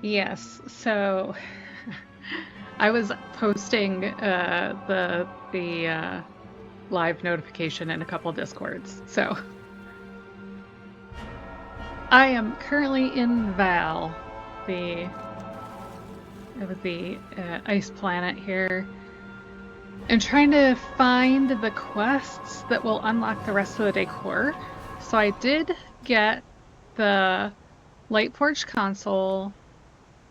Yes, so I was posting the live notification in a couple Discords. So I am currently in Val, the ice planet here, and trying to find the quests that will unlock the rest of the decor. So I did get the Light Forge console.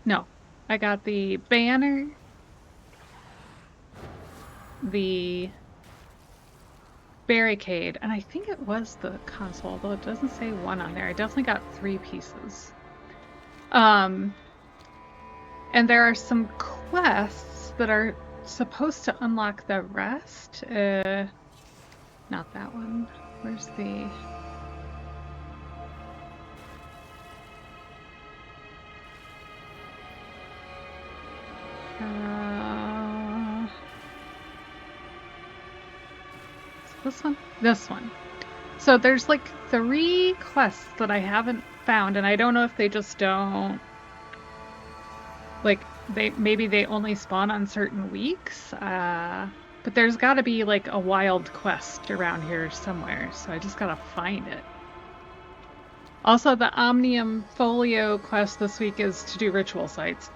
No, I got the banner, the barricade, and I think it was the console, although it doesn't say one on there. I definitely got 3 pieces. And there are some quests that are supposed to unlock the rest. Not that one. Where's the... This one? This one. So there's like 3 quests that I haven't found, and I don't know if they just don't... Like, maybe they only spawn on certain weeks. But there's gotta be like a wild quest around here somewhere, so I just gotta find it. Also, the Omnium Folio quest this week is to do ritual sites.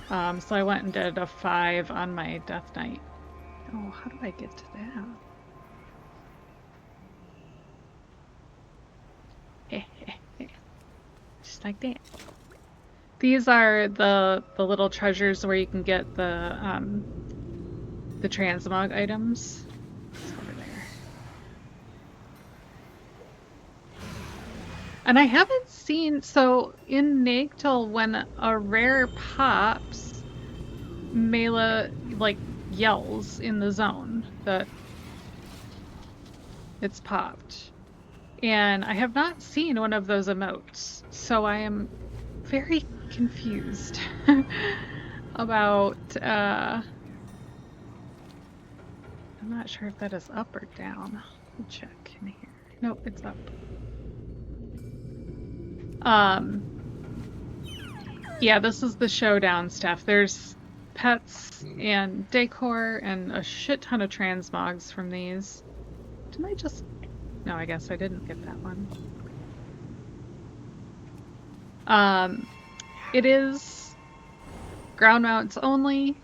So I went and did a 5 on my death knight. Oh, how do I get to that? Just like that. These are the little treasures where you can get the transmog items. It's over there. And I haven't seen, so in Nagtel, when a rare pops, Mela like yells in the zone that it's popped. And I have not seen one of those emotes, so I am very confused about I'm not sure if that is up or down. I'll check in here. Nope, it's up. Yeah, this is the showdown stuff. There's pets and decor and a shit ton of transmogs from these. Didn't I just... No, I guess I didn't get that one. It is ground mounts only,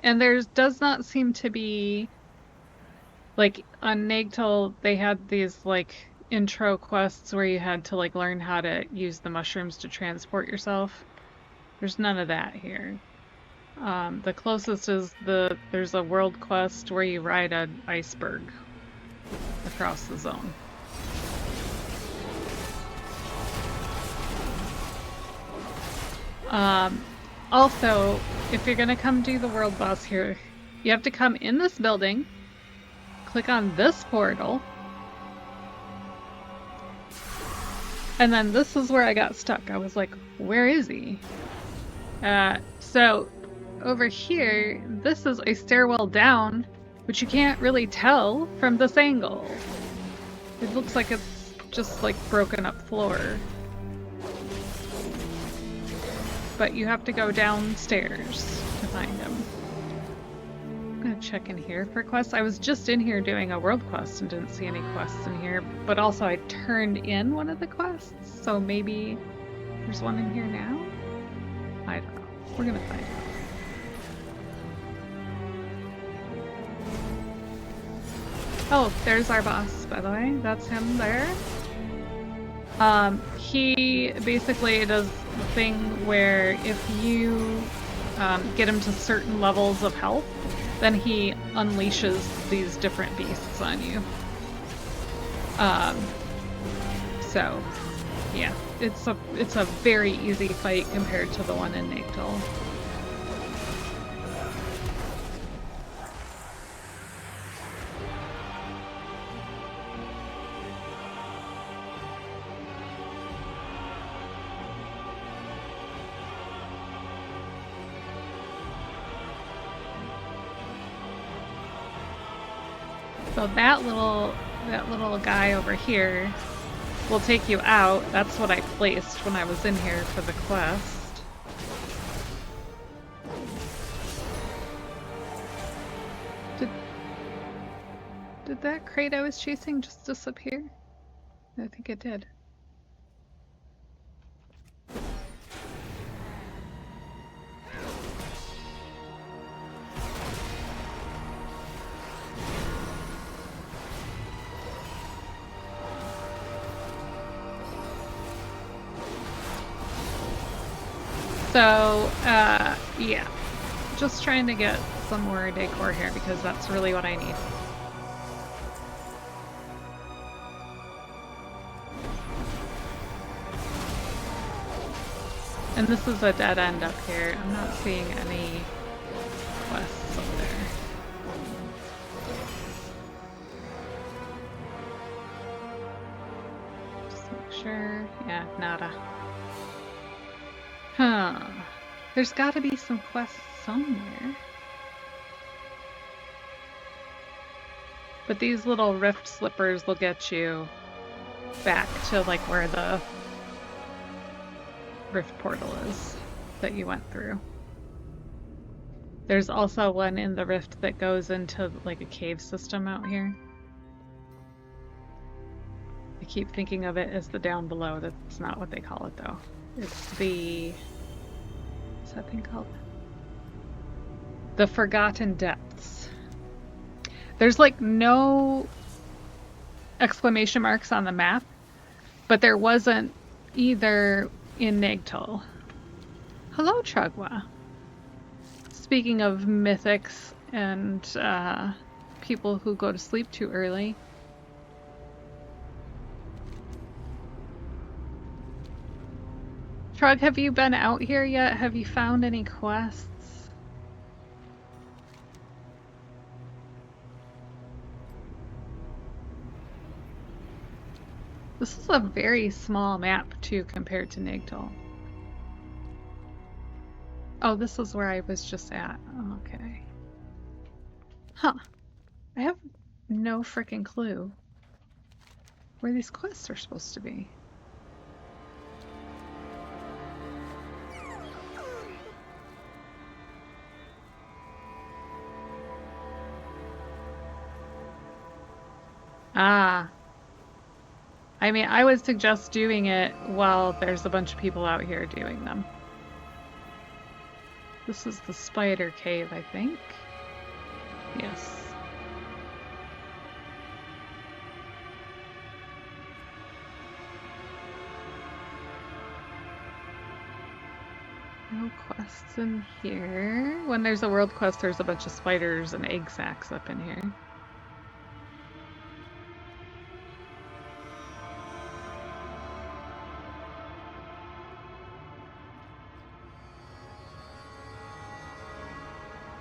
and there does not seem to be... Like, on Nagtel, they had these, like, intro quests where you had to, like, learn how to use the mushrooms to transport yourself. There's none of that here. The closest is there's a world quest where you ride an iceberg across the zone. Also, if you're gonna come do the world boss here, you have to come in this building, click on this portal, and then this is where I got stuck. I was like, where is he? So over here, this is a stairwell down, which you can't really tell from this angle. It looks like it's just like broken up floor. But you have to go downstairs to find him. I'm gonna check in here for quests. I was just in here doing a world quest and didn't see any quests in here, but also I turned in one of the quests, so maybe there's one in here now? I don't know. We're gonna find out. Oh, there's our boss, by the way. That's him there. He basically does the thing where if you get him to certain levels of health, then he unleashes these different beasts on you. So, yeah, it's a very easy fight compared to the one in Nagtel. So that little guy over here will take you out. That's what I placed when I was in here for the quest. Did that crate I was chasing just disappear? I think it did. So, yeah. Just trying to get some more decor here because that's really what I need. And this is a dead end up here. I'm not seeing any quests up there. Just make sure. Yeah, nada. Huh. There's gotta be some quests somewhere. But these little rift slippers will get you back to like where the rift portal is that you went through. There's also one in the rift that goes into like a cave system out here. I keep thinking of it as the down below. That's not what they call it though. It's the... what's that thing called? The Forgotten Depths. There's like no exclamation marks on the map, but there wasn't either in Nagtal. Hello, Trugwa. Speaking of mythics and people who go to sleep too early. Trug, have you been out here yet? Have you found any quests? This is a very small map too compared to Nagtal. Oh, this is where I was just at. Okay. Huh. I have no freaking clue where these quests are supposed to be. Ah. I mean, I would suggest doing it while there's a bunch of people out here doing them. This is the spider cave, I think. Yes. No quests in here. When there's a world quest, there's a bunch of spiders and egg sacs up in here.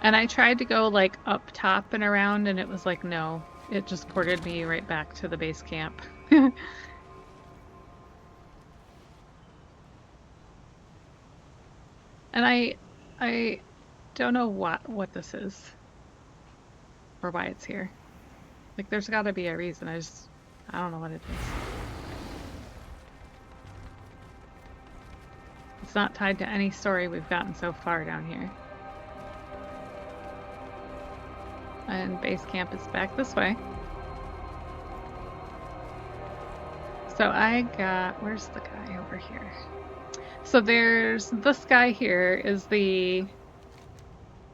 And I tried to go like up top and around and it was like, no, it just ported me right back to the base camp. And I don't know what this is or why it's here. Like there's gotta be a reason. I don't know what it is. It's not tied to any story we've gotten so far down here. And base camp is back this way. So I got, where's the guy over here? So there's this guy here is the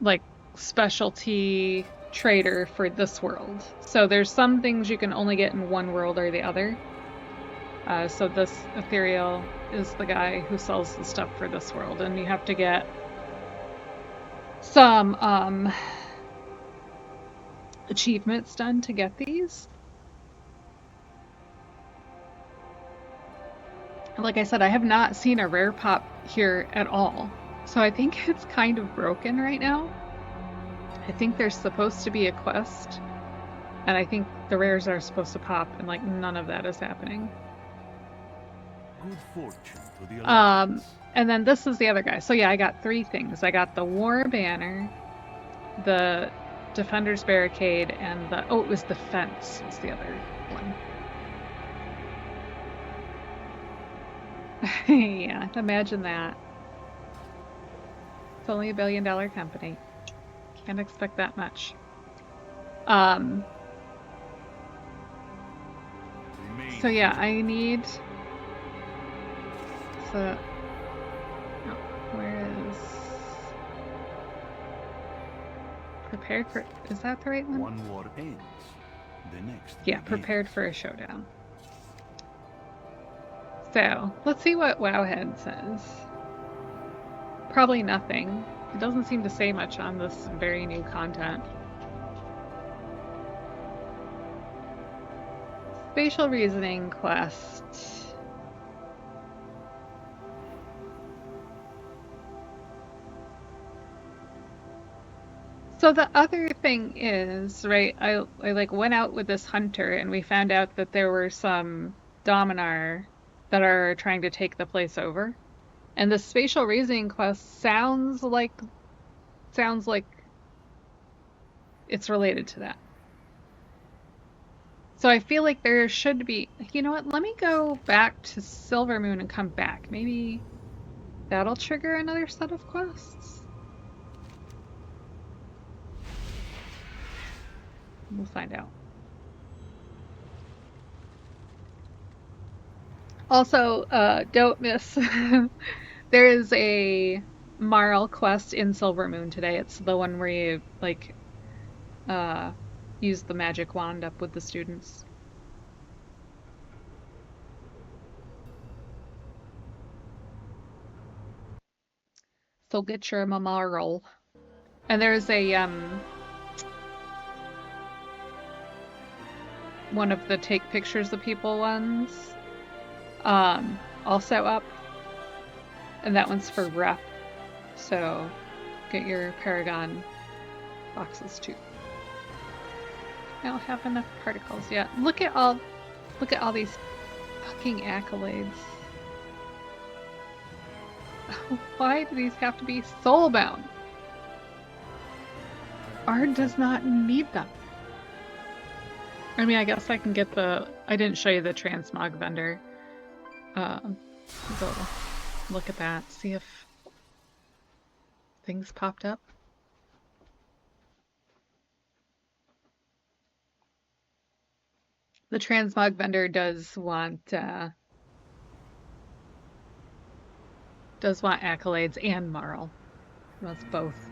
like specialty trader for this world. So there's some things you can only get in one world or the other. So this ethereal is the guy who sells the stuff for this world, and you have to get some achievements done to get these. Like I said, I have not seen a rare pop here at all. So I think it's kind of broken right now. I think there's supposed to be a quest, and I think the rares are supposed to pop, and like none of that is happening. Good fortune to the Alliance. And then this is the other guy. So yeah, I got 3 things. I got the War Banner, the Defender's Barricade, and the, oh, it was the Fence was the other one. Yeah, imagine that. It's only $1 billion company. Can't expect that much. Um, Remain so yeah, vigilant. I need so oh, where is prepared for is that the right one? One war ends, the next Yeah, begins. prepared for a showdown. So let's see what Wowhead says. Probably nothing. It doesn't seem to say much on this very new content. Spatial reasoning quest. So the other thing is, right, I like went out with this hunter and we found out that there were some Dominar that are trying to take the place over. And the spatial reasoning quest sounds like it's related to that. So I feel like there should be, you know what? Let me go back to Silver Moon and come back. Maybe that'll trigger another set of quests. We'll find out. Also, don't miss. There is a Marl quest in Silver Moon today. It's the one where you like uh use the magic wand up with the students. So get your Marl. And there's a one of the take pictures of people ones also up, and that one's for rep. So get your Paragon boxes too. I don't have enough particles yet. Look at all these fucking accolades. Why do these have to be soulbound? Ard does not need them. I mean, I guess I can get the. I didn't show you the transmog vendor. Go look at that. See if things popped up. The transmog vendor does want accolades and Marl. He wants both.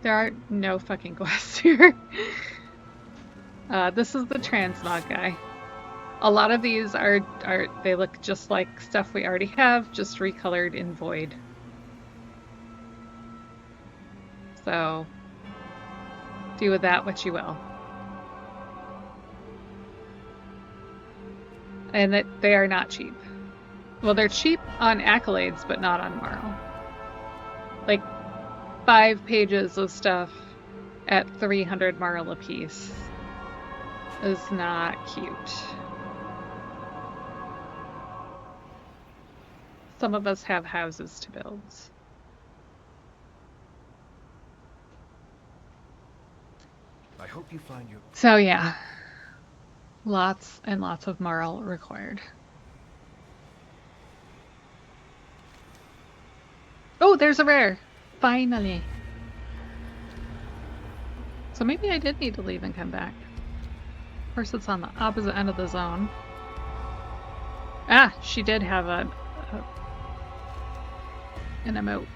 There are no fucking quests here. This is the transmog guy. A lot of these are they look just like stuff we already have, just recolored in void. So do with that what you will. And that they are not cheap. Well, they're cheap on accolades, but not on Marl. Like 5 pages of stuff at 300 Marl a piece is not cute. Some of us have houses to build. I hope you find your. So yeah, lots and lots of Marl required. Oh, there's a rare! Finally! So maybe I did need to leave and come back. Of course, it's on the opposite end of the zone. Ah, she did have an emote.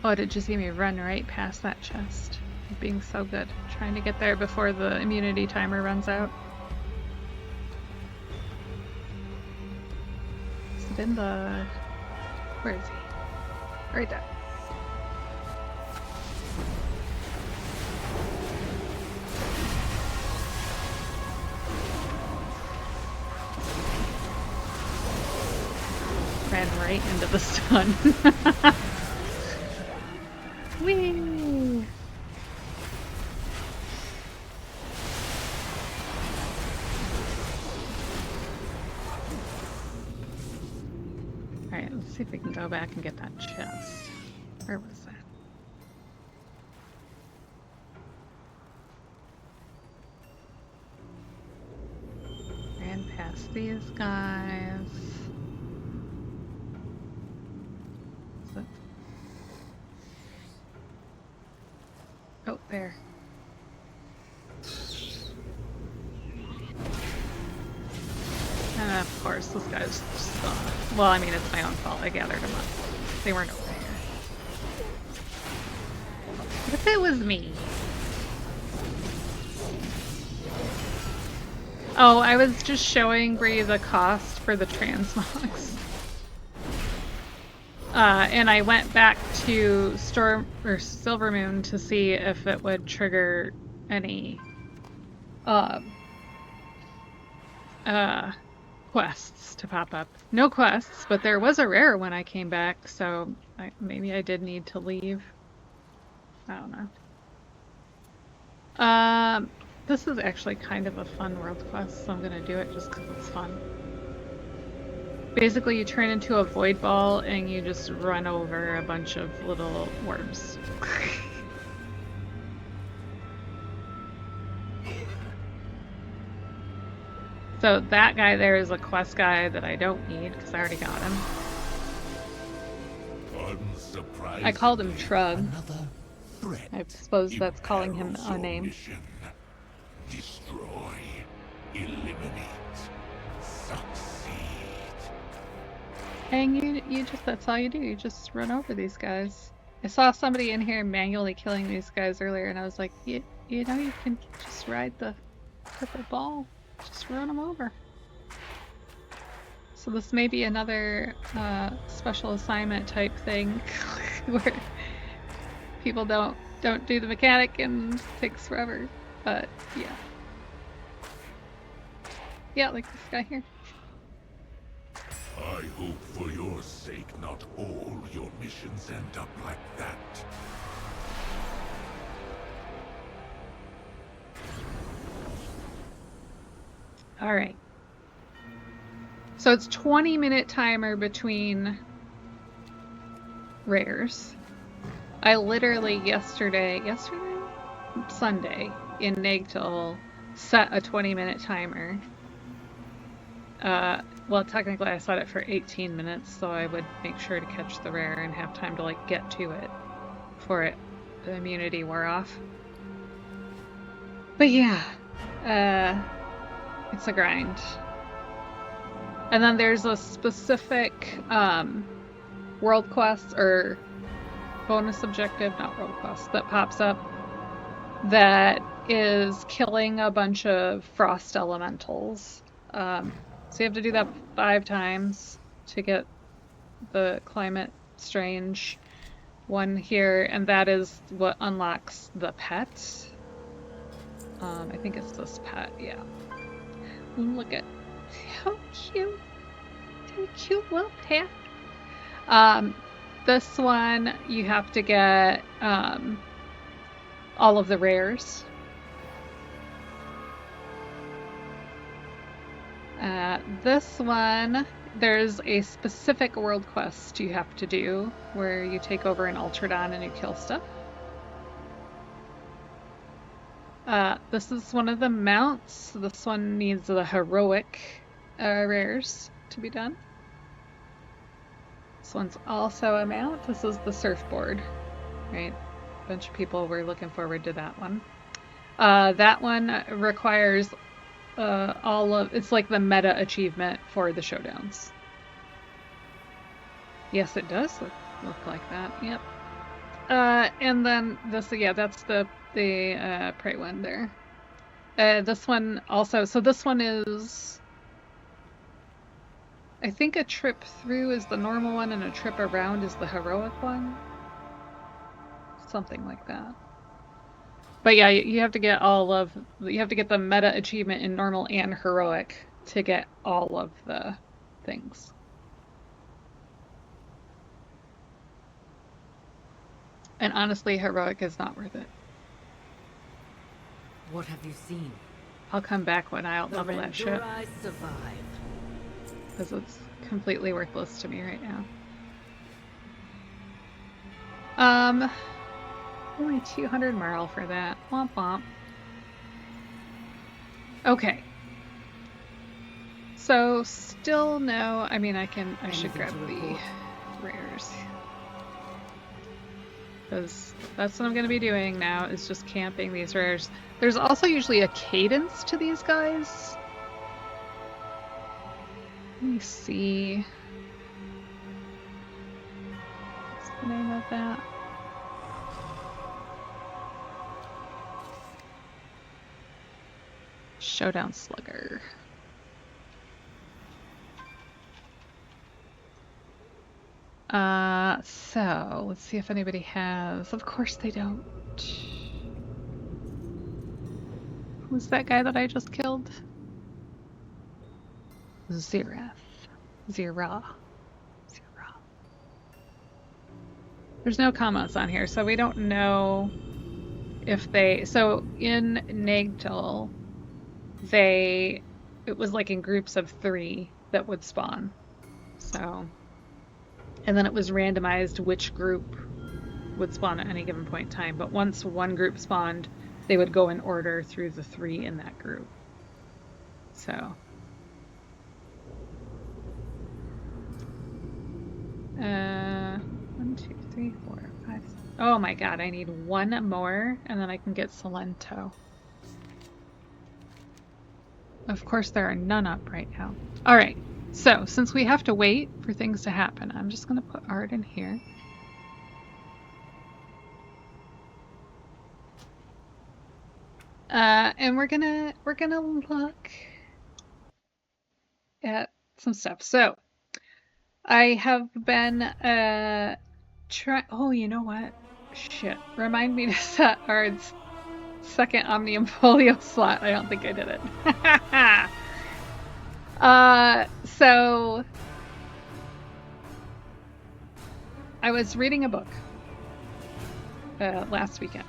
Oh, did you see me run right past that chest? Being so good. Trying to get there before the immunity timer runs out. Is it in the... Where is he? Right there. Ran right into the stun. Whee! Alright, let's see if we can go back and get that chest. Where was that? these guys. Oh, there. And of course, this guy's just, well, I mean, it's my own fault. I gathered them up. They weren't over here. What if it was me? Oh, I was just showing Bree the cost for the transmogs. And I went back to Storm or Silvermoon to see if it would trigger any quests to pop up. No quests, but there was a rare when I came back, so maybe I did need to leave. I don't know. This is actually kind of a fun world quest, so I'm gonna do it just because it's fun. Basically, you turn into a void ball and you just run over a bunch of little worms. So that guy there is a quest guy that I don't need because I already got him. I called him Trug. I suppose that's calling him a name. Mission. Destroy, eliminate, succeed. And you just, that's all you do. You just run over these guys. I saw somebody in here manually killing these guys earlier, and I was like, you know, you can just ride the purple ball. Just run them over. So this may be another special assignment type thing where people don't do the mechanic and it takes forever. But yeah. Yeah, like this guy here. I hope for your sake not all your missions end up like that. All right. So it's 20-minute timer between rares. I literally Sunday in Nagtel set a 20-minute timer. Well, technically I set it for 18 minutes, so I would make sure to catch the rare and have time to like get to it before the immunity wore off. But yeah, it's a grind. And then there's a specific world quest or bonus objective, not world quest, that pops up that is killing a bunch of frost elementals. So you have to do that 5 times to get the climate strange one here, and that is what unlocks the pet. I think it's this pet, yeah. Look at how cute. How cute little pet. This one you have to get all of the rares. This one, there's a specific world quest you have to do where you take over an Ultradon and you kill stuff. This is one of the mounts. This one needs the heroic rares to be done. This one's also a mount. This is the surfboard, right? A bunch of people were looking forward to that one. That one requires it's like the meta achievement for the showdowns. Yes, it does look like that. Yep. And then this, yeah, that's the prey one there. This one also, so this one is, I think a trip through is the normal one and a trip around is the heroic one. Something like that. But yeah, you have to get you have to get the meta achievement in normal and heroic to get all of the things. And honestly, heroic is not worth it. What have you seen? I'll come back when I outlevel that ship. Survived. Because it's completely worthless to me right now. Only 200 Merle for that. Womp womp. Okay. So still no. I mean, I should Anything grab to the report? rares. Because that's what I'm going to be doing now, is just camping these rares. There's also usually a cadence to these guys. Let me see. What's the name of that? Showdown Slugger. So let's see if anybody has. Of course they don't. Who's that guy that I just killed? Zirath. Zira. There's no comments on here, so we don't know if they. So in Nagtel, it was like in groups of 3 that would spawn. So, and then it was randomized which group would spawn at any given point in time. But once one group spawned, they would go in order through the 3 in that group. So, 1, 2, 3, 4, 5. Oh my god, I need 1 more, and then I can get Salento. Of course, there are none up right now. All right, so since we have to wait for things to happen, I'm just going to put art in here. And we're gonna look at some stuff. So I have been oh, you know what? Shit. Remind me to set our second Omnium Folio slot. I don't think I did it. So I was reading a book last weekend.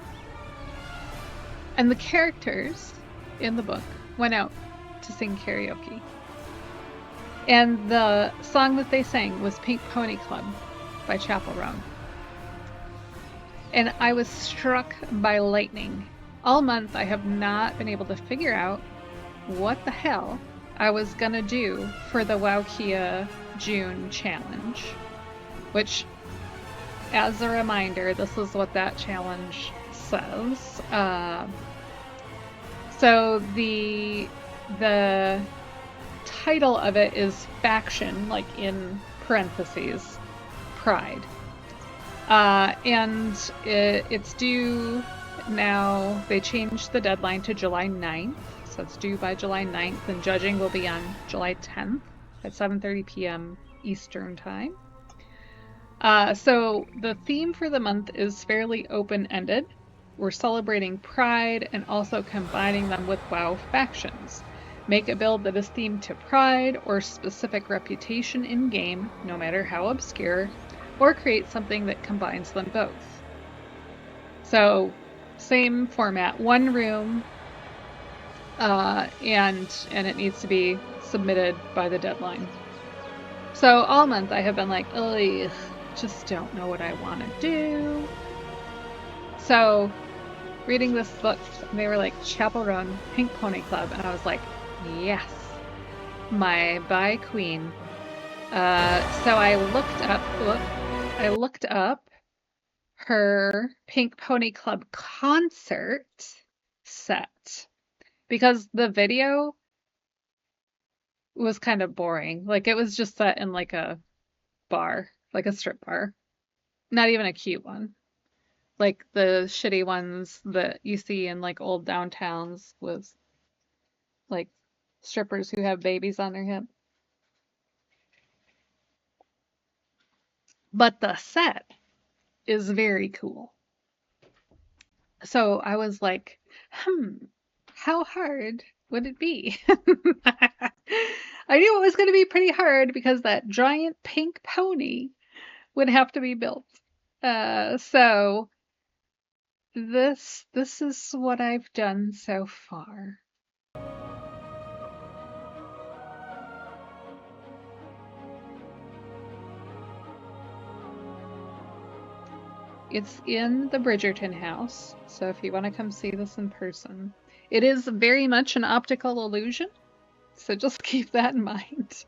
And the characters in the book went out to sing karaoke. And the song that they sang was Pink Pony Club by Chapel Roan. And I was struck by lightning. All month I have not been able to figure out what the hell I was gonna do for the Wowkia June challenge. Which, as a reminder, this is what that challenge says. So the title of it is Faction, like in parentheses, Pride. And it's due now. They changed the deadline to July 9th, so it's due by July 9th, and judging will be on July 10th at 7:30 p.m. Eastern Time. So the theme for the month is fairly open-ended. We're celebrating Pride and also combining them with WoW factions. Make a build that is themed to Pride or specific reputation in-game, no matter how obscure, or create something that combines them both. So, same format, 1 room, and it needs to be submitted by the deadline. So all month I have been like, ugh, just don't know what I want to do. So, reading this book, they were like Chapel Roan, Pink Pony Club, and I was like, yes, my bi queen. So I looked up her Pink Pony Club concert set because the video was kind of boring. Like, it was just set in like a bar, like a strip bar. Not even a cute one. Like the shitty ones that you see in like old downtowns with like strippers who have babies on their hip. But the set is very cool. So I was like, how hard would it be? I knew it was going to be pretty hard because that giant pink pony would have to be built. So this is what I've done so far. It's in the Bridgerton house, so if you want to come see this in person. It is very much an optical illusion, So just keep that in mind.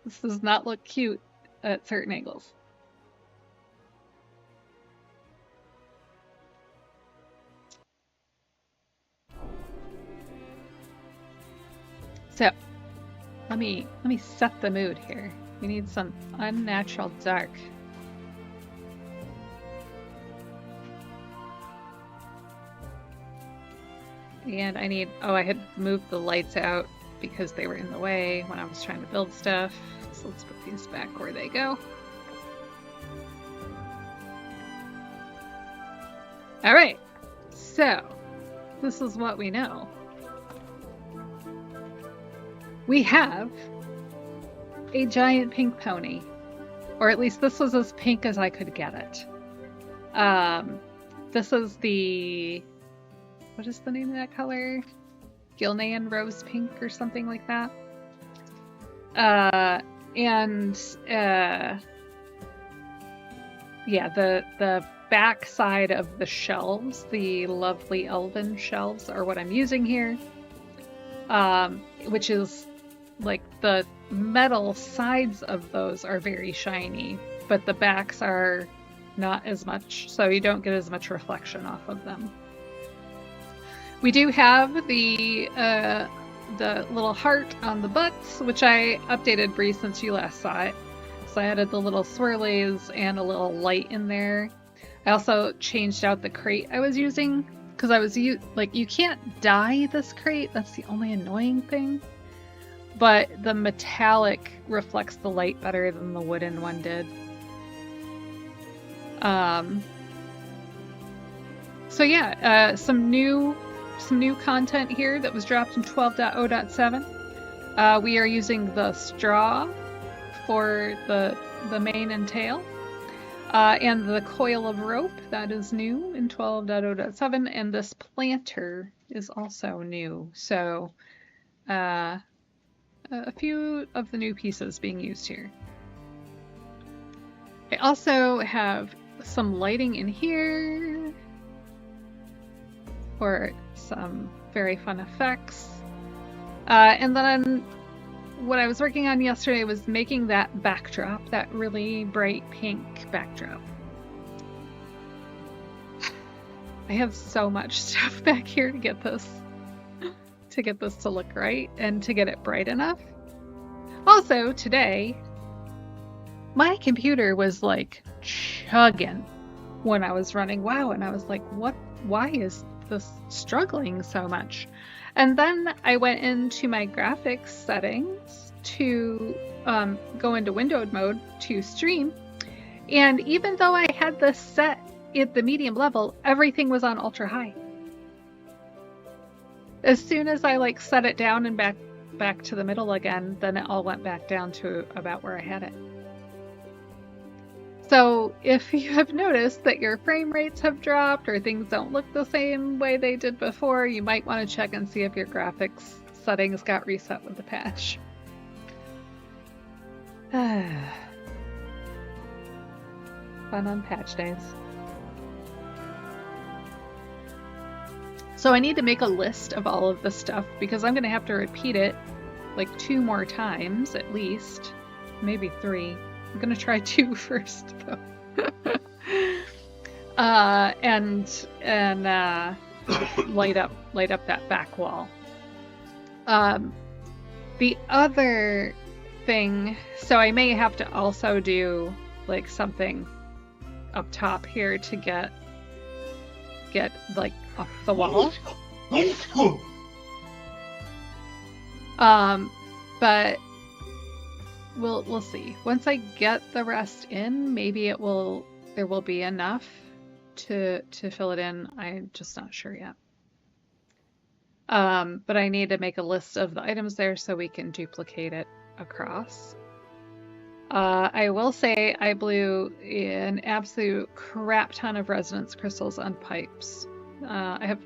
This does not look cute at certain angles. So let me set the mood here. We need some unnatural dark. And I need, oh, I had moved the lights out because they were in the way when I was trying to build stuff. So let's put these back where they go. All right, so this is what we know. We have a giant pink pony, or at least this was as pink as I could get it. This is the, what is the name of that color? Gilnean rose pink or something like that. Yeah, the back side of the shelves, the lovely elven shelves, are what I'm using here. Which is like the metal sides of those are very shiny, but the backs are not as much, so you don't get as much reflection off of them. We do have the little heart on the butts, which I updated Bree since you last saw it. So I added the little swirlies and a little light in there. I also changed out the crate I was using because I was like, you can't dye this crate. That's the only annoying thing. But the metallic reflects the light better than the wooden one did. So yeah, some new content here that was dropped in 12.0.7. We are using the straw for the mane and tail. And the coil of rope, that is new in 12.0.7, and this planter is also new. So a few of the new pieces being used here. I also have some lighting in here for some very fun effects. And then what I was working on yesterday was making that backdrop, that really bright pink backdrop. I have so much stuff back here to get this to look right and to get it bright enough. Also, today, my computer was like chugging when I was running WoW, and I was like, why is this struggling so much? And then I went into my graphics settings to go into windowed mode to stream. And even though I had this set at the medium level, everything was on ultra high. As soon as I like set it down and back to the middle again, then it all went back down to about where I had it. So if you have noticed that your frame rates have dropped or things don't look the same way they did before, you might want to check and see if your graphics settings got reset with the patch. Fun on patch days. So I need to make a list of all of the stuff because I'm going to have to repeat it like 2 more times at least, maybe 3. I'm gonna try 2 first, though. and light up that back wall. The other thing, so I may have to also do like something up top here to get like up the wall. But we'll see. Once I get the rest in, maybe there will be enough to fill it in. I'm just not sure yet. But I need to make a list of the items there so we can duplicate it across. I will say I blew an absolute crap ton of resonance crystals on pipes. I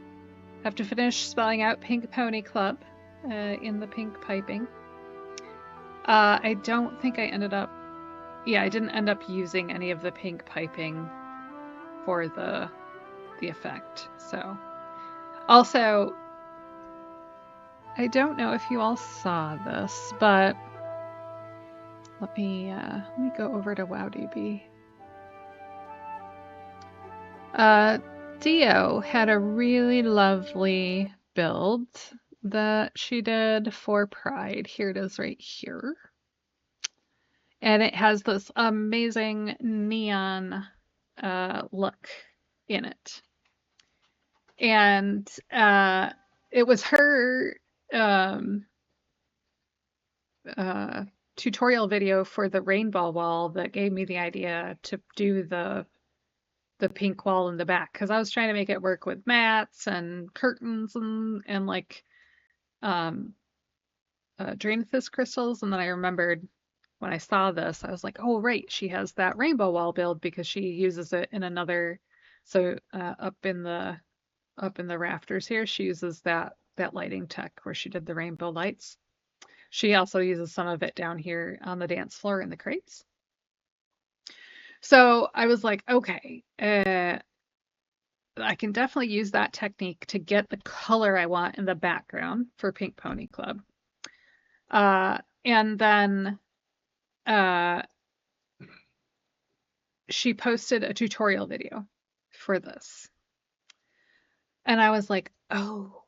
have to finish spelling out Pink Pony Club in the pink piping. I don't think I didn't end up using any of the pink piping for the effect. So, also, I don't know if you all saw this, but let me go over to WowDB. Dio had a really lovely build that she did for Pride. Here it is right here. And it has this amazing neon look in it. And it was her tutorial video for the rainbow wall that gave me the idea to do the pink wall in the back, because I was trying to make it work with mats and curtains and like drainfist crystals. And then I remembered when I saw this, I was like, oh right, she has that rainbow wall build because she uses it in another. So up in the rafters here, she uses that lighting tech where she did the rainbow lights. She also uses some of it down here on the dance floor in the crates. So I was like, okay, I can definitely use that technique to get the color I want in the background for Pink Pony Club. And then she posted a tutorial video for this. And I was like, oh,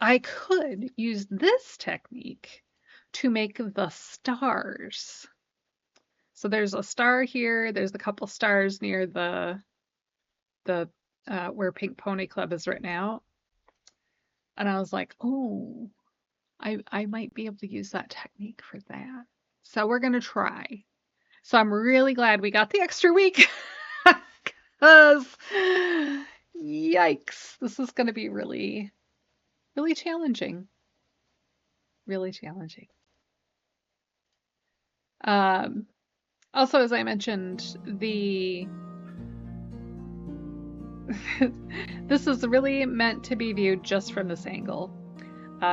I could use this technique to make the stars. So there's a star here. There's a couple stars near the where Pink Pony Club is right now. And I was like, oh, I might be able to use that technique for that. So we're gonna try. So I'm really glad we got the extra week because yikes, this is gonna be really, really challenging. Really challenging. Also, as I mentioned, this is really meant to be viewed just from this angle,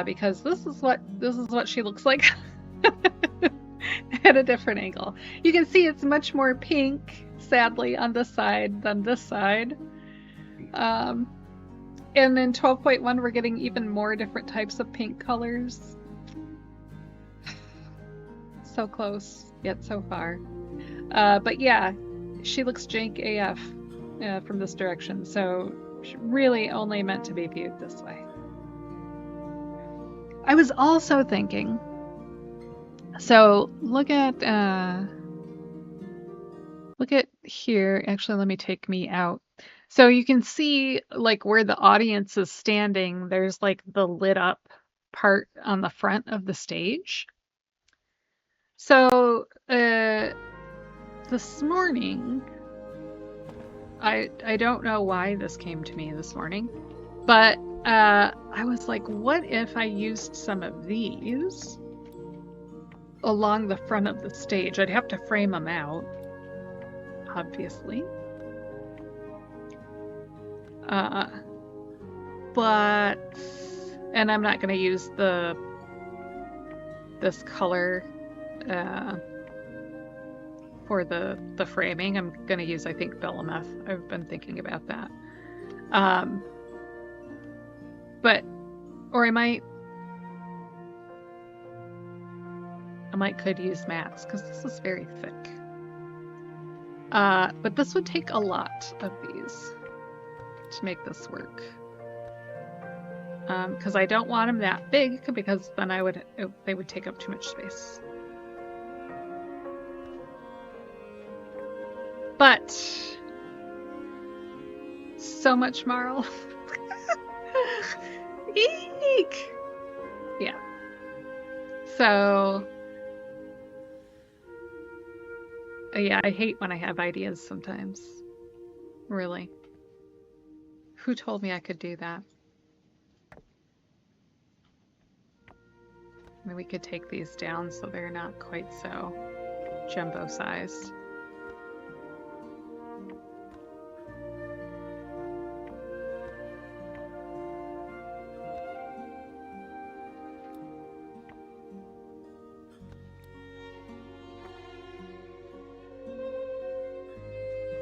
because this is what she looks like at a different angle. You can see it's much more pink, sadly, on this side than this side. And in 12.1, we're getting even more different types of pink colors. So close, yet so far. But yeah, she looks jank AF from this direction, so really only meant to be viewed this way. I was also thinking, so look at here. Actually, let me take me out. So you can see like where the audience is standing, there's like the lit up part on the front of the stage. So this morning, I don't know why this came to me this morning, but I was like, what if I used some of these along the front of the stage? I'd have to frame them out, obviously. And I'm not going to use this color for the framing. I'm going to use, I think, Bellameth. I've been thinking about that. Or I might could use mats because this is very thick. But this would take a lot of these to make this work. Because I don't want them that big, because then they would take up too much space. But so much marl. Eek! Yeah. So yeah, I hate when I have ideas sometimes. Really. Who told me I could do that? I mean, we could take these down so they're not quite so jumbo sized.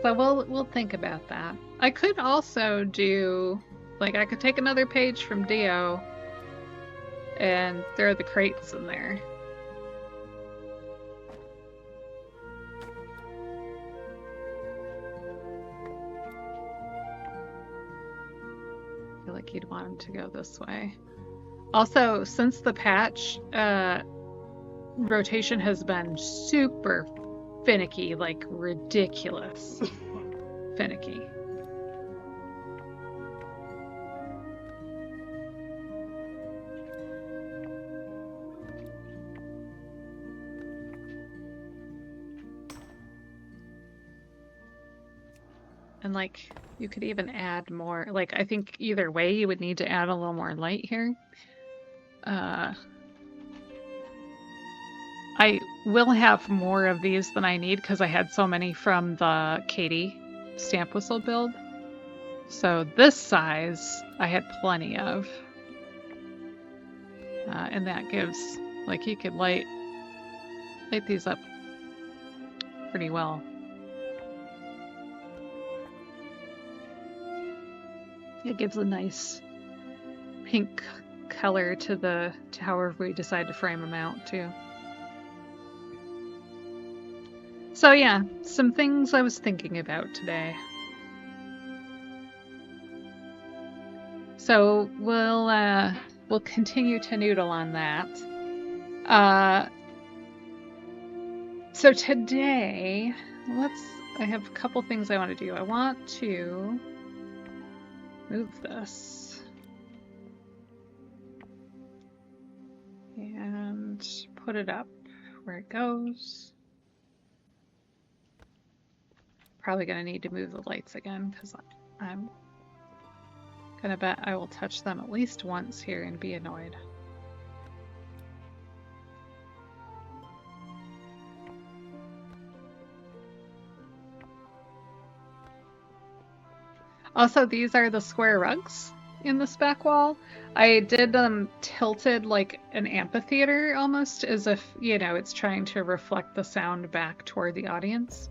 So we'll think about that. I could also do, like, I could take another page from Dio And there are the crates in there. I feel like you'd want him to go this way. Also, since the patch, rotation has been super finicky, like ridiculous finicky. And like, you could even add more, like, I think either way you would need to add a little more light here. I will have more of these than I need because I had so many from the Katie stamp whistle build. So this size I had plenty of. And that gives, like, you could light these up pretty well. It gives a nice pink color to however we decide to frame them out too. So yeah, some things I was thinking about today. So we'll continue to noodle on that. So today, I have a couple things I want to do. I want to move this and put it up where it goes. Probably gonna need to move the lights again because I'm gonna bet I will touch them at least once here and be annoyed. Also, these are the square rugs in this back wall. I did them tilted like an amphitheater almost, as if, you know, it's trying to reflect the sound back toward the audience.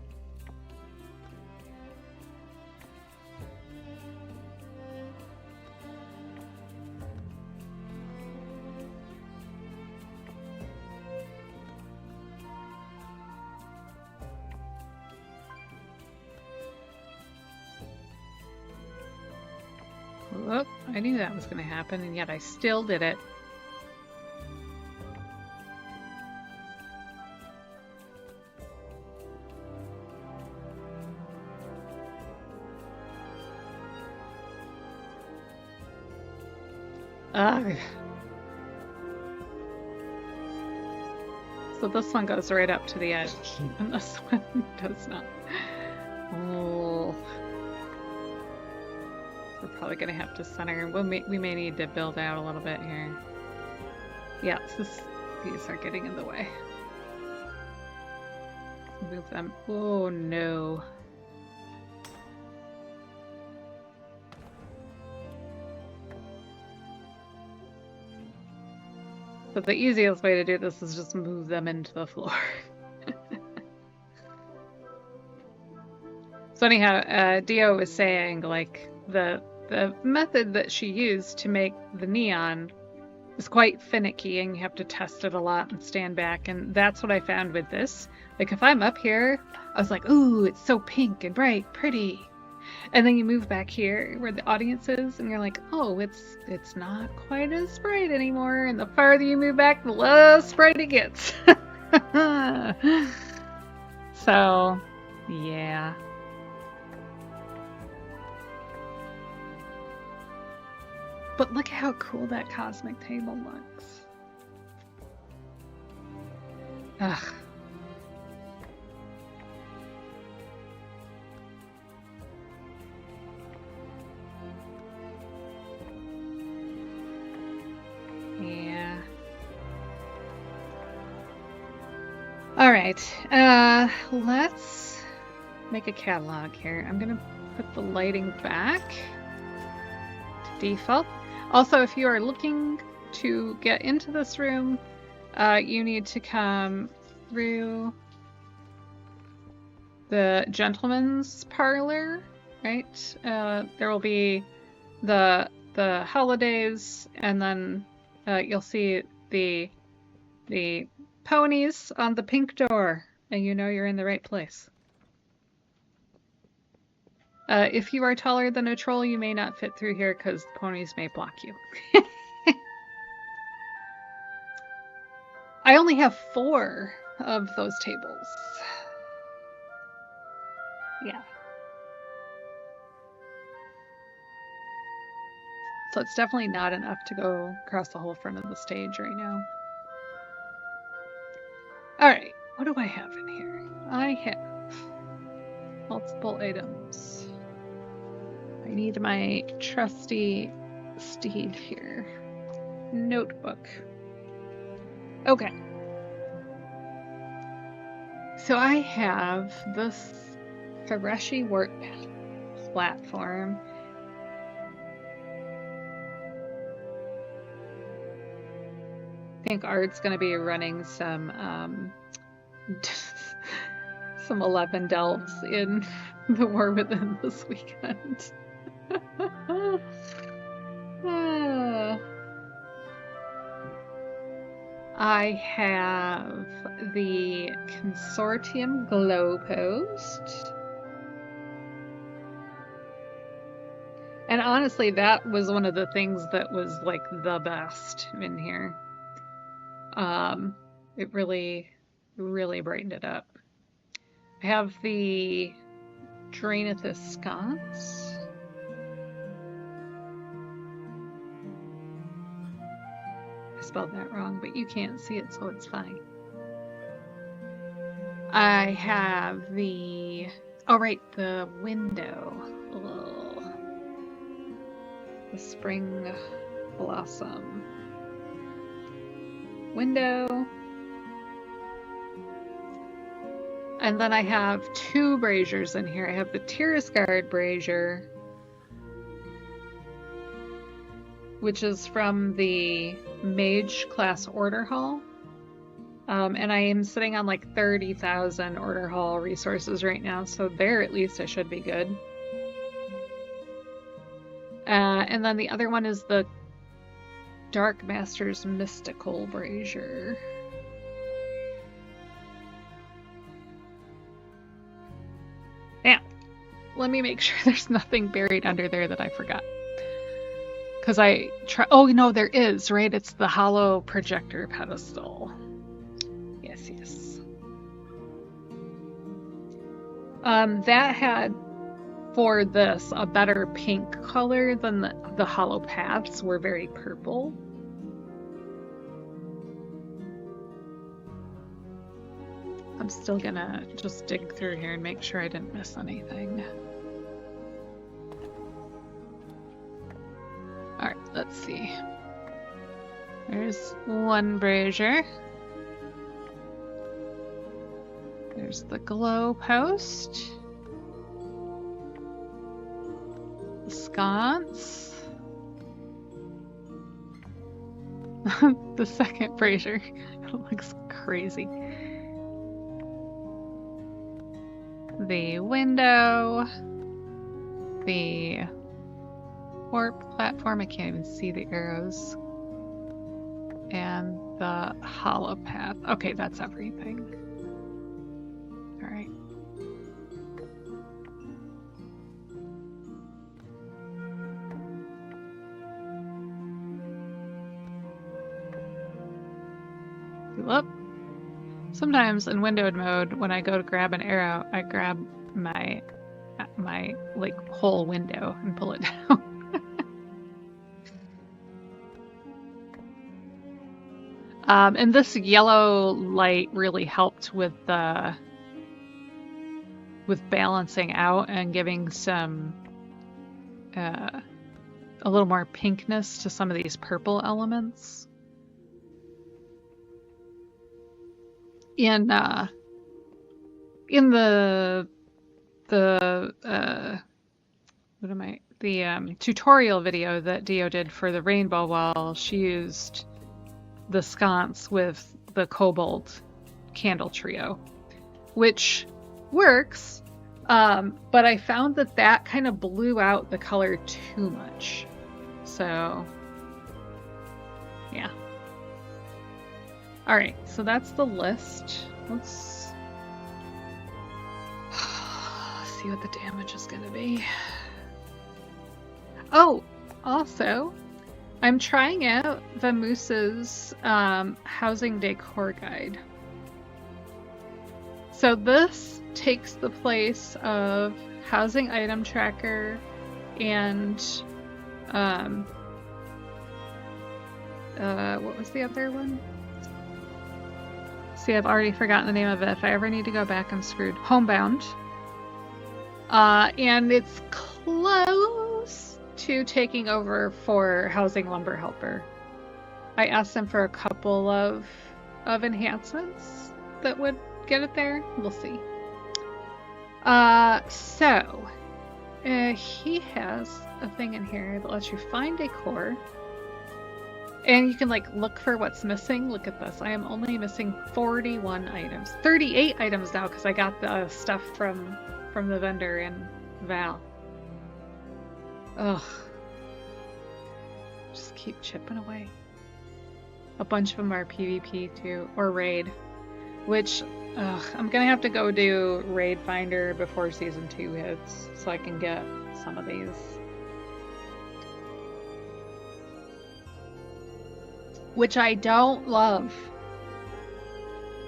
Whoop, I knew that was going to happen, and yet I still did it. Ugh. So this one goes right up to the edge, and this one does not. Oh. We're probably going to have to center. We may need to build out a little bit here. Yeah, these are getting in the way. Move them. Oh no. So the easiest way to do this is just move them into the floor. So anyhow, Dio was saying, like, the method that she used to make the neon is quite finicky, and you have to test it a lot and stand back, and that's what I found with this. Like, if I'm up here, I was like, ooh, it's so pink and bright, pretty. And then you move back here where the audience is, and you're like, oh, it's not quite as bright anymore. And the farther you move back, the less bright it gets. So, yeah. But look how cool that cosmic table looks. Ugh. Yeah. All right. Let's make a catalog here. I'm gonna put the lighting back to default. Also, if you are looking to get into this room, you need to come through the gentleman's parlor, right? There will be the holidays, and then you'll see the ponies on the pink door, and you know you're in the right place. If you are taller than a troll, you may not fit through here because ponies may block you. I only have 4 of those tables. Yeah. So it's definitely not enough to go across the whole front of the stage right now. Alright, what do I have in here? I have multiple items. I need my trusty steed here. Notebook. Okay. So I have this Hireshi work platform. I think Art's going to be running some 11 delves in the War Within this weekend. I have the Consortium Glow Post. And honestly, that was one of the things that was like the best in here. It really, really brightened it up. I have the Draenithus Sconce. I spelled that wrong, but you can't see it, so it's fine. I have the... Oh, right, the window. Ugh. The Spring Blossom. Window. And then I have 2 braziers in here. I have the Tirisgard brazier, which is from the Mage class Order Hall. And I am sitting on like 30,000 Order Hall resources right now, so there at least I should be good. And then the other one is the Dark Master's Mystical brazier. Now, let me make sure there's nothing buried under there that I forgot. Because I try. Oh, no, there is, right? It's the hollow projector pedestal. Yes, yes. That had, for this, a better pink color than the hollow paths were very purple. I'm still gonna just dig through here and make sure I didn't miss anything. Alright, let's see. There's one brazier. There's the glow post. The sconce. The second brazier. It looks crazy. The window. The warp platform. I can't even see the arrows. And the hollow path. Okay, that's everything. Alright. Whoop. Sometimes in windowed mode, when I go to grab an arrow, I grab my like whole window and pull it down. And this yellow light really helped with balancing out and giving some a little more pinkness to some of these purple elements. In the tutorial video that Dio did for the rainbow wall, she used the sconce with the cobalt candle trio, which works, but I found that kind of blew out the color too much. So Yeah. Alright, so that's the list. Let's see what the damage is gonna be. Oh, also, I'm trying out Vamoose's housing decor guide. So this takes the place of housing item tracker and what was the other one? See, I've already forgotten the name of it. If I ever need to go back, I'm screwed. Homebound. And it's close to taking over for Housing Lumber Helper. I asked them for a couple of enhancements that would get it there. We'll see. He has a thing in here that lets you find decor. And you can like look for what's missing. Look at this. I am only missing 41 items. 38 items now because I got the stuff from the vendor in Val. Ugh. Just keep chipping away. A bunch of them are PvP too, or raid. Which, I'm gonna have to go do Raid Finder before Season 2 hits, so I can get some of these. Which I don't love.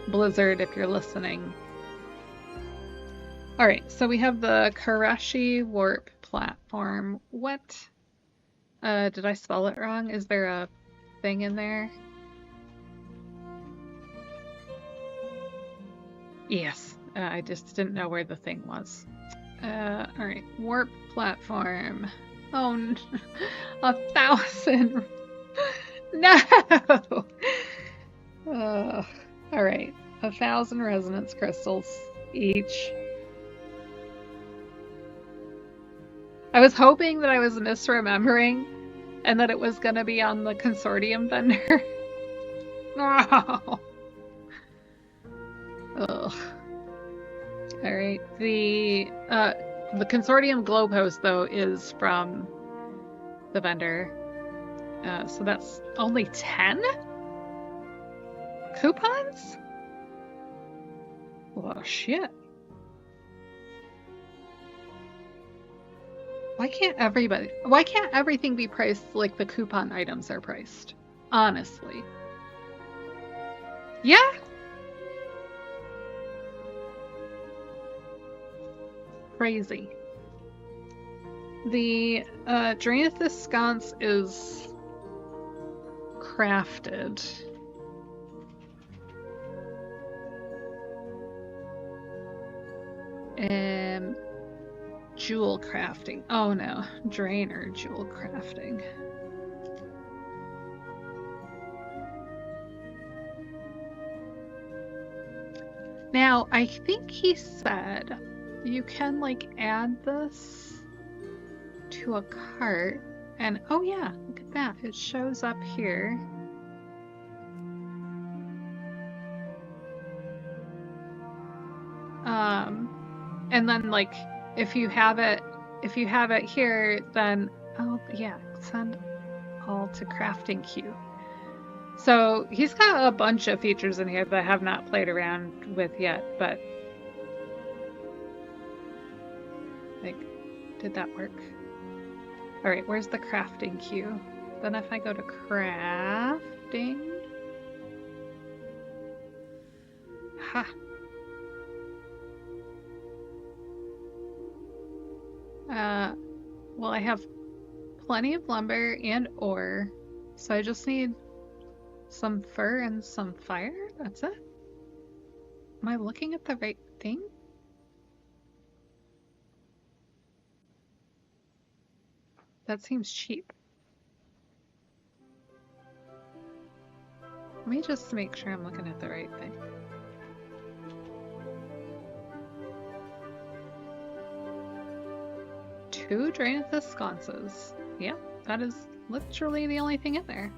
Blizzard, if you're listening. Alright, so we have the Karashi Warp platform. What? Did I spell it wrong? Is there a thing in there? Yes, I just didn't know where the thing was. Alright, warp platform. Oh, 1,000. No! Alright, 1,000 resonance crystals each. I was hoping that I was misremembering and that it was gonna be on the consortium vendor. No! Ugh. Alright, the consortium glow post though is from the vendor. So that's only 10 coupons? Well, shit. Why can't everything be priced like the coupon items are priced? Honestly. Yeah? Crazy. The Draenithus sconce is crafted. Jewel crafting. Oh no, Drainer jewel crafting. Now, I think he said you can like add this to a cart and oh yeah, look at that. It shows up here. And then like if you have it here, then oh yeah, send all to crafting queue. So he's got a bunch of features in here that I have not played around with yet, but like, did that work? All right, where's the crafting queue? Then if I go to crafting, ha. Well, I have plenty of lumber and ore, so I just need some fur and some fire. That's it. Am I looking at the right thing? That seems cheap. Let me just make sure I'm looking at the right thing. Two Draenithus sconces. Yep, that is literally the only thing in there.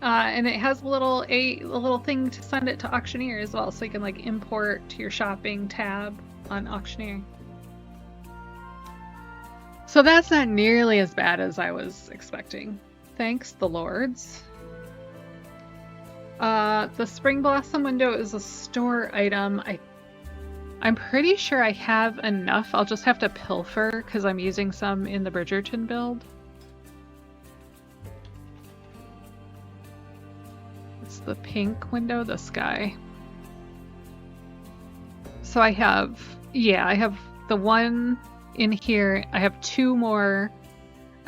And it has a little thing to send it to Auctioneer as well, so you can like import to your shopping tab on Auctioneer. So that's not nearly as bad as I was expecting. Thanks, the lords. The Spring Blossom window is a store item. I'm pretty sure I have enough. I'll just have to pilfer because I'm using some in the Bridgerton build. It's the pink window, the sky. So I have the one in here. I have 2 more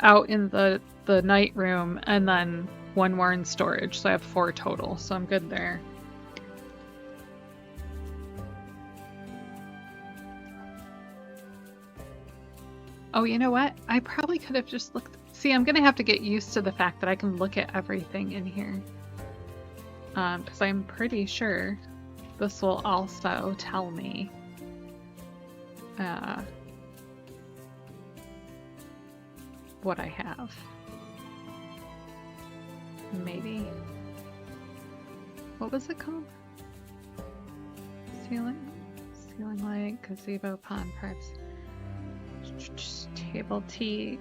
out in the night room, and then 1 more in storage. So I have 4 total. So I'm good there. Oh, you know what? I probably could have just looked. See, I'm gonna have to get used to the fact that I can look at everything in here. Because I'm pretty sure this will also tell me what I have. Maybe. What was it called? Ceiling light, gazebo, pond, privacy. Table tea.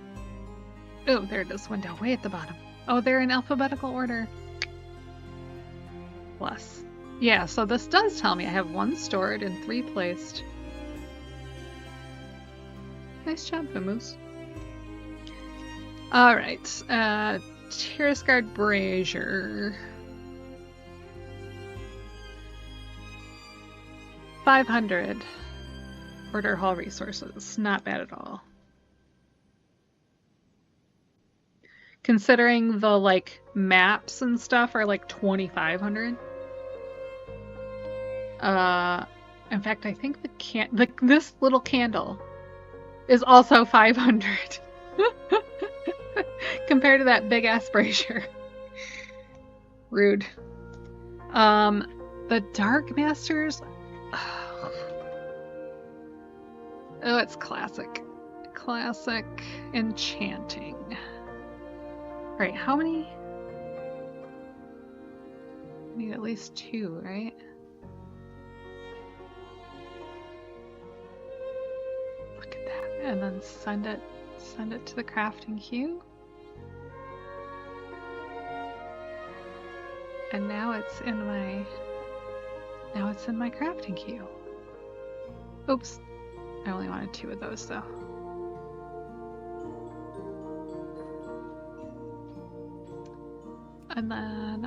Oh, there it is. Window way at the bottom. Oh, they're in alphabetical order. Bless. Yeah, so this does tell me I have 1 stored and 3 placed. Nice job, Vamoose. Alright, Terrace Guard Brazier. 500. Order hall resources. Not bad at all. Considering the, like, maps and stuff are like 2,500. In fact, I think this little candle is also 500. Compared to that big ass brazier. Rude. The Dark Masters. Oh, it's classic. Classic enchanting. Right, how many? I need at least 2, right? Look at that. And then send it to the crafting queue. And now it's in my crafting queue. Oops. I only wanted 2 of those though. And then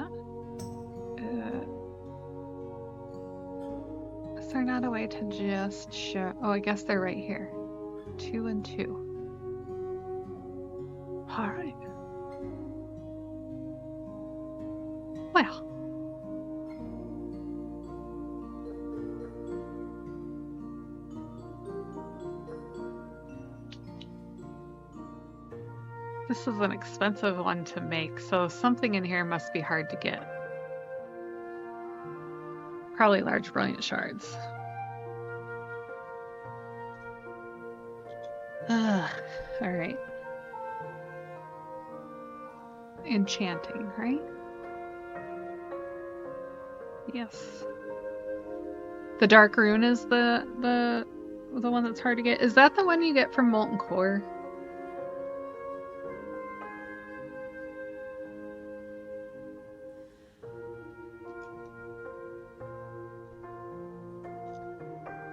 is there not a way to just show? Oh, I guess they're right here. 2 and 2. All right. Well. This is an expensive one to make, so something in here must be hard to get. Probably large brilliant shards. Alright. Enchanting, right? Yes. The Dark Rune is the one that's hard to get. Is that the one you get from Molten Core?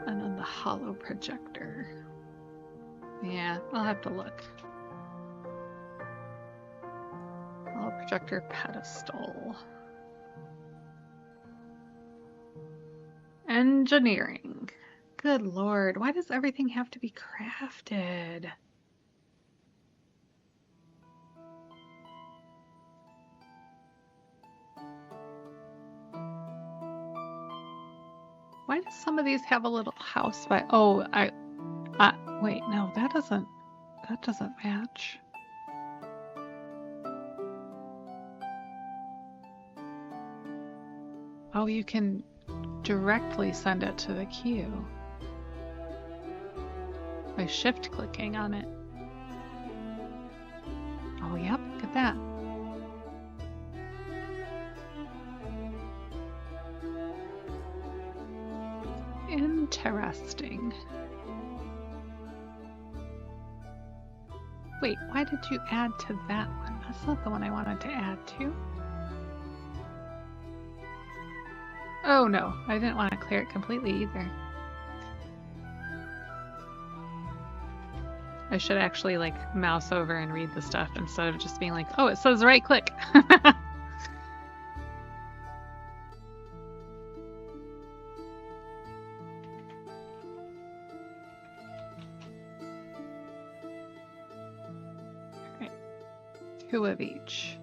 And then the Hollow Projector. Yeah, I'll have to look. Hollow Projector Pedestal. Engineering. Good lord, why does everything have to be crafted? Why do some of these have a little house by? Oh, wait, no, that doesn't match. Oh, you can directly send it to the queue by shift clicking on it. Oh, yep, look at that. Interesting. Wait, why did you add to that one? That's not the one I wanted to add to. Oh no, I didn't want to clear it completely either. I should actually like mouse over and read the stuff instead of just being like, oh, it says right click. Alright, 2 of each.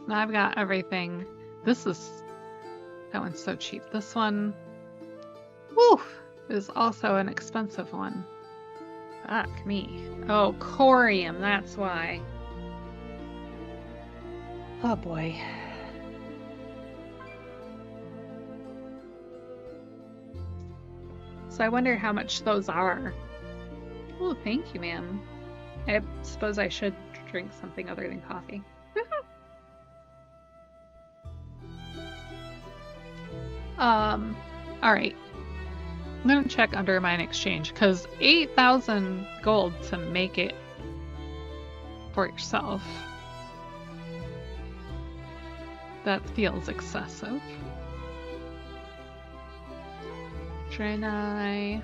Now I've got everything. That one's so cheap. This one, woo, is also an expensive one. Fuck me. Oh, corium, that's why. Oh boy. So I wonder how much those are. Oh, thank you, ma'am. I suppose I should drink something other than coffee. Alright. I'm gonna check under mine exchange, because 8,000 gold to make it for yourself. That feels excessive. Draenei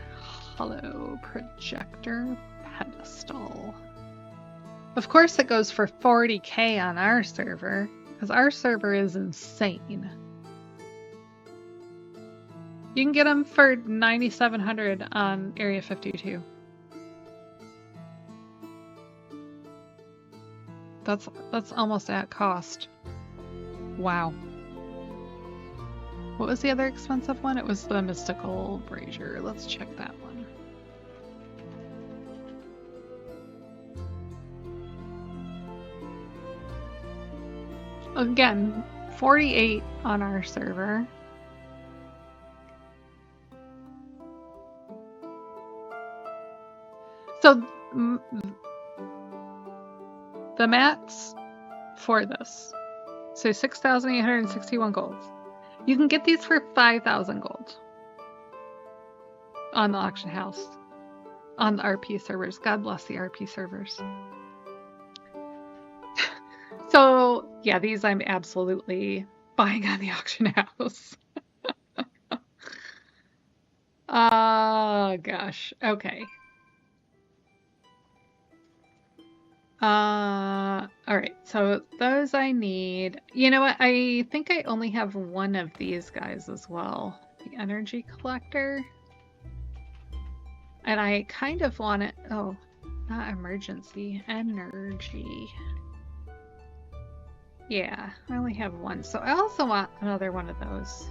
Hollow Projector Pedestal. Of course it goes for 40k on our server, because our server is insane. You can get them for 9,700 on Area 52. That's almost at cost. Wow. What was the other expensive one? It was the Mystical Brazier. Let's check that one. Again, 48 on our server. So the mats for this, so 6,861 gold. You can get these for 5,000 gold on the auction house, on the RP servers. God bless the RP servers. So yeah, these I'm absolutely buying on the auction house. Oh gosh, okay. Alright, so those I need. You know what? I think I only have one of these guys as well. The energy collector. And I kind of want it. Oh, not emergency. Energy. Yeah, I only have one. So I also want another one of those.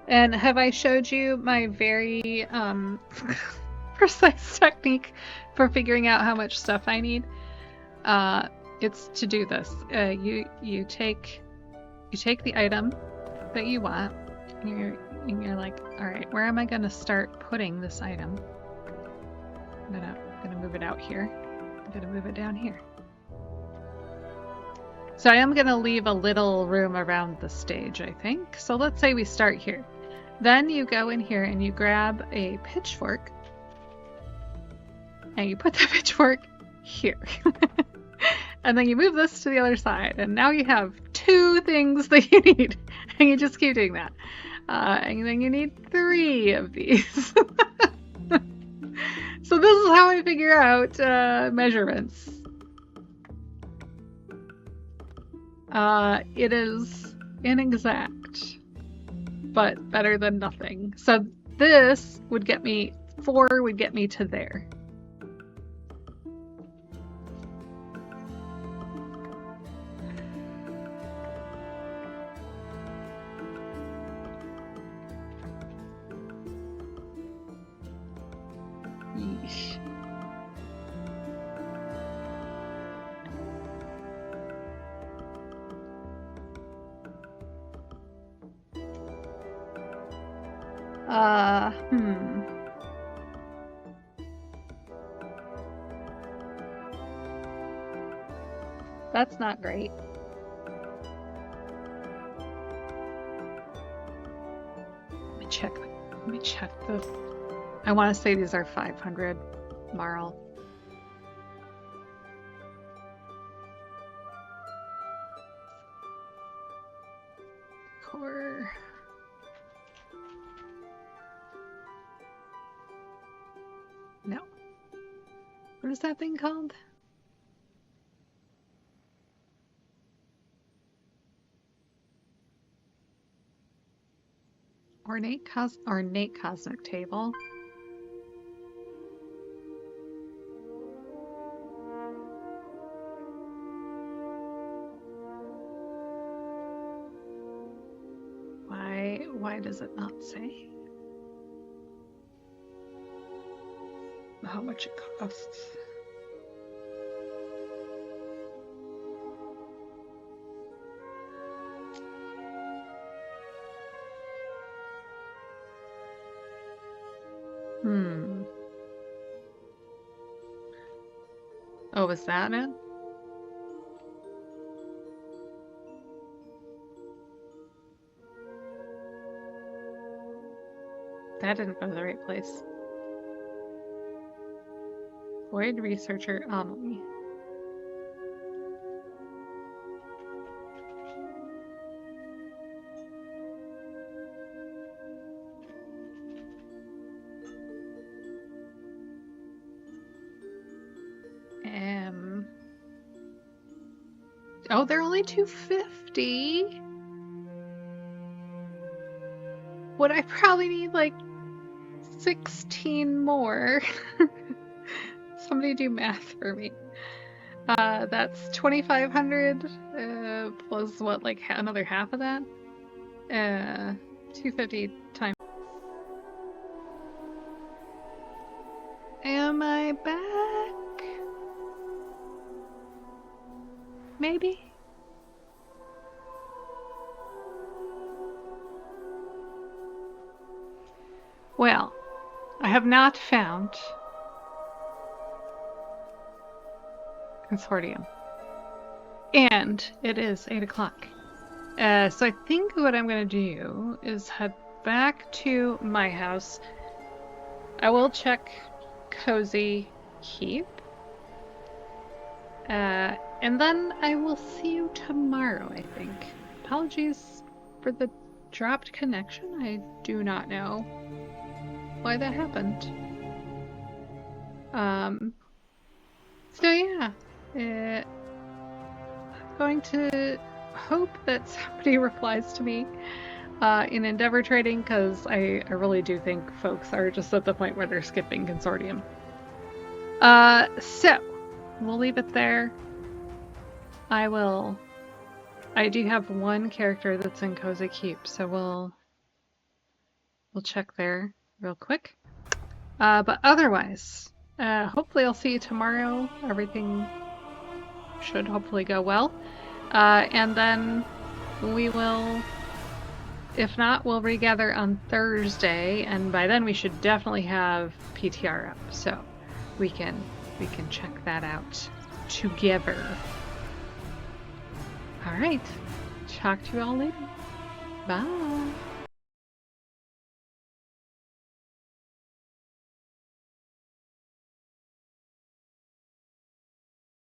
And have I showed you my very precise technique for figuring out how much stuff I need? It's to do this. You take the item that you want, and you're like, all right, where am I gonna start putting this item? I'm gonna move it out here. I'm gonna move it down here. So I am gonna leave a little room around the stage, I think. So let's say we start here. Then you go in here and you grab a pitchfork and you put the pitchfork here. And then you move this to the other side, and now you have 2 things that you need, and you just keep doing that. And then you need 3 of these. So this is how I figure out measurements. It is inexact, but better than nothing. So this would get me, 4 would get me to there. Yeesh. That's not great. Let me check Let me check the... I want to say these are 500 Marl. Decor. No. What is that thing called? Ornate cosmic table. Why does it not say how much it costs? Oh, was that it? That didn't go to the right place. Void Researcher Amelie. Oh, they're only 250. Would I probably need like 16 more? Somebody do math for me. That's 2,500 plus what, like another half of that? 250 times. Am I back? Maybe? Well, I have not found Consortium. And it is 8 o'clock. So I think what I'm going to do is head back to my house. I will check Cozy Keep. And then I will see you tomorrow, I think. Apologies for the dropped connection. I do not know why that happened. So yeah, I'm going to hope that somebody replies to me in Endeavor Trading, because I really do think folks are just at the point where they're skipping Consortium. So we'll leave it there. I do have one character that's in Cozy Keep, so we'll check there real quick. But otherwise, hopefully I'll see you tomorrow. Everything should hopefully go well. And then we will, if not, we'll regather on Thursday, and by then we should definitely have PTR up, so we can check that out together. All right, talk to you all later. Bye.